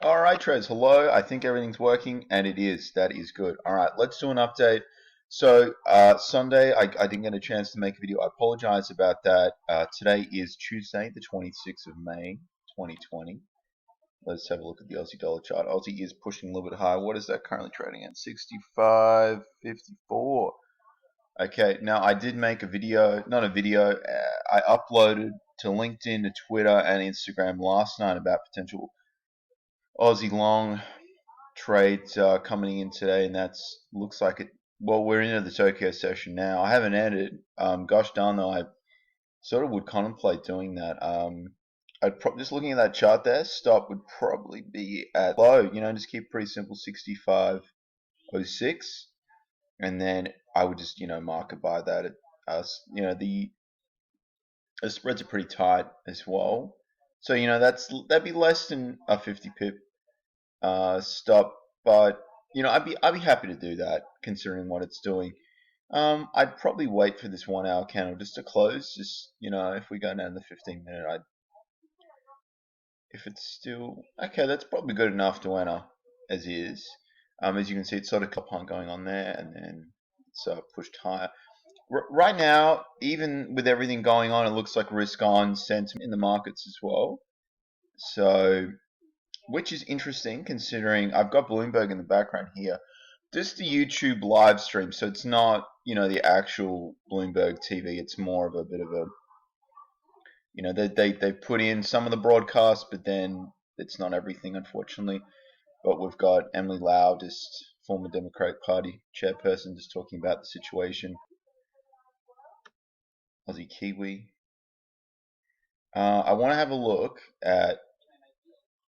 Alright traders, hello. I think everything's working, and it is. That is good. Alright, let's do an update. So Sunday I didn't get a chance to make a video. I apologize about that. Today is Tuesday the 26th of May 2020. Let's have a look at the Aussie dollar chart. Aussie is pushing a little bit higher. What is that currently trading at? 65.54. Okay, now I did make a video, not a video, I uploaded to LinkedIn, to Twitter and Instagram last night about potential Aussie long trades coming in today, and that's looks like it. Well, we're into the Tokyo session now. I haven't ended. Gosh darn though, I sort of would contemplate doing that. Just looking at that chart there, stop would probably be at low. Just keep it pretty simple, 65.06, and then I would just market buy that. The spreads are pretty tight as well, so that'd be less than a 50 pip stop, but I'd be happy to do that considering what it's doing. I'd probably wait for this 1 hour candle just to close. Just if we go down the 15-minute, if it's still okay, that's probably good enough to enter as is. As you can see, it's sort of punt going on there, and then it's pushed higher. Right now, even with everything going on, it looks like risk on sentiment in the markets as well. So, which is interesting considering I've got Bloomberg in the background here. This is the YouTube live stream, so it's not the actual Bloomberg TV. It's more of a bit of a they put in some of the broadcasts, but then it's not everything, unfortunately. But we've got Emily Lau, just former Democratic Party chairperson, just talking about the situation. Aussie Kiwi. I want to have a look at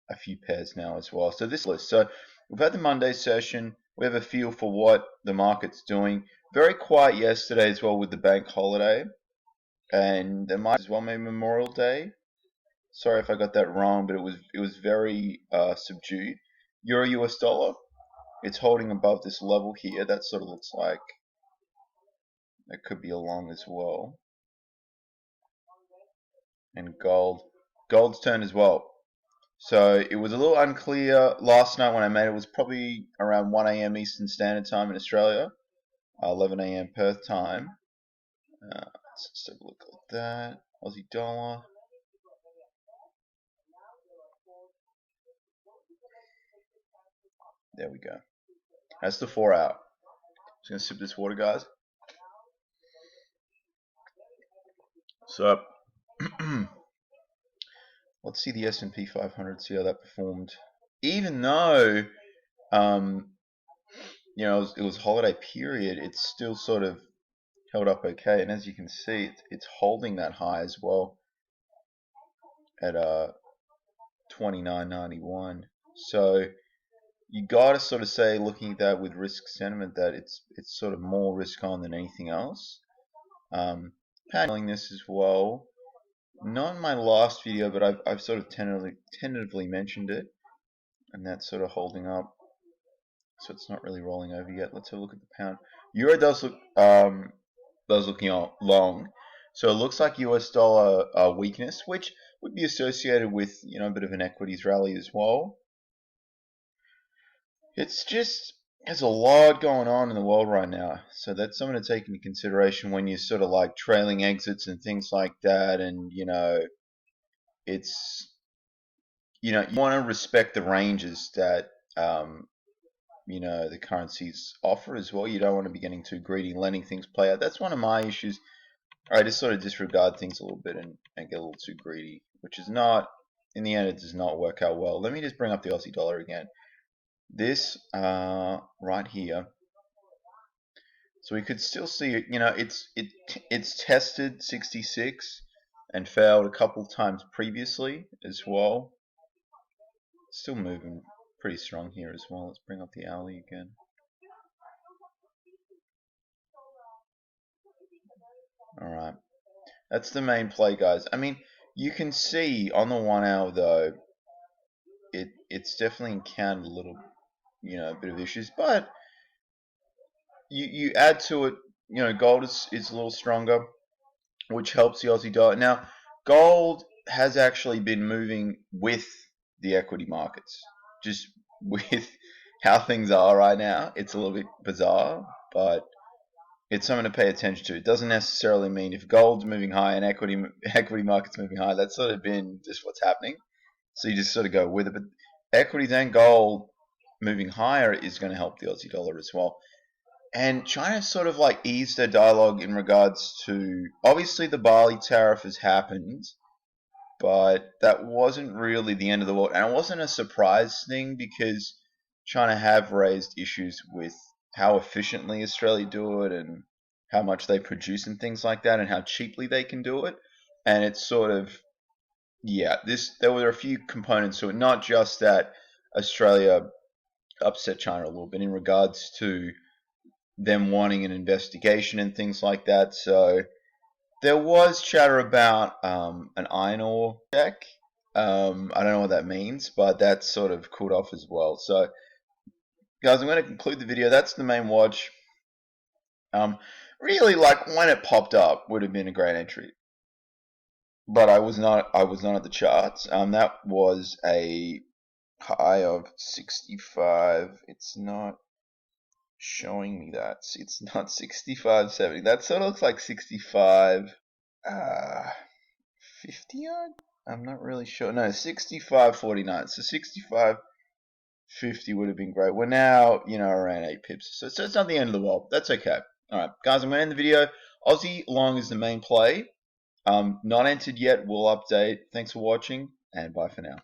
a few pairs now as well. So this list. So we've had the Monday session. We have a feel for what the market's doing. Very quiet yesterday as well with the bank holiday, and there might as well maybe Memorial Day. Sorry if I got that wrong, but it was very subdued. Euro US dollar. It's holding above this level here. That sort of looks like it could be a long as well. And gold's turned as well. So it was a little unclear last night when I made it. It was probably around 1 a.m. Eastern Standard Time in Australia, 11 a.m. Perth time. Let's just have a look at that. Aussie dollar. There we go. That's the 4 hour. Just gonna sip this water, guys. So let's see the S&P 500, see how that performed. Even though it was holiday period, it's still sort of held up okay, and as you can see, it's holding that high as well at 29.91. So you gotta sort of say, looking at that with risk sentiment, that it's sort of more risk on than anything else. Handling this as well. Not in my last video, but I've sort of tentatively mentioned it, and that's sort of holding up. So it's not really rolling over yet. Let's have a look at the pound. Euro does look looking long. So it looks like US dollar weakness, which would be associated with a bit of an equities rally as well. It's just there's a lot going on in the world right now, so that's something to take into consideration when you're sort of like trailing exits and things like that. And it's you want to respect the ranges that the currencies offer as well. You don't want to be getting too greedy and letting things play out. That's one of my issues. I just sort of disregard things a little bit and get a little too greedy, which is not, in the end, it does not work out well. Let me just bring up the Aussie dollar again. This right here. So we could still see it's tested 66 and failed a couple times previously as well. It's still moving pretty strong here as well. Let's bring up the hourly again. Alright, that's the main play, guys. I mean, you can see on the 1 hour though, it's definitely encountered a little, a bit of issues, but you add to it, gold is a little stronger, which helps the Aussie dollar. Now, gold has actually been moving with the equity markets. just with how things are right now, it's a little bit bizarre, but it's something to pay attention to. It doesn't necessarily mean if gold's moving high and equity market's moving high, that's sort of been just what's happening. So you just sort of go with it. But equities and gold moving higher is going to help the Aussie dollar as well. And China sort of like eased their dialogue in regards to, obviously the barley tariff has happened, but that wasn't really the end of the world. And it wasn't a surprise thing because China have raised issues with how efficiently Australia do it and how much they produce and things like that and how cheaply they can do it. And it's sort of, yeah, there were a few components to it, not just that Australia upset China a little bit in regards to them wanting an investigation and things like that. So there was chatter about an iron ore check. I don't know what that means, but that's sort of cooled off as well. So, guys, I'm going to conclude the video. That's the main watch. Really, like when it popped up, would have been a great entry, but I was not. I was not at the charts. That was a high of 65. It's not showing me that. It's not 65.70. That sort of looks like 65. 50 odd? I'm not really sure. No, 65.49. So 65.50 would have been great. We're now, around 8 pips. So it's not the end of the world. That's okay. Alright, guys, I'm going to end the video. Aussie long is the main play. Not entered yet. We'll update. Thanks for watching, and bye for now.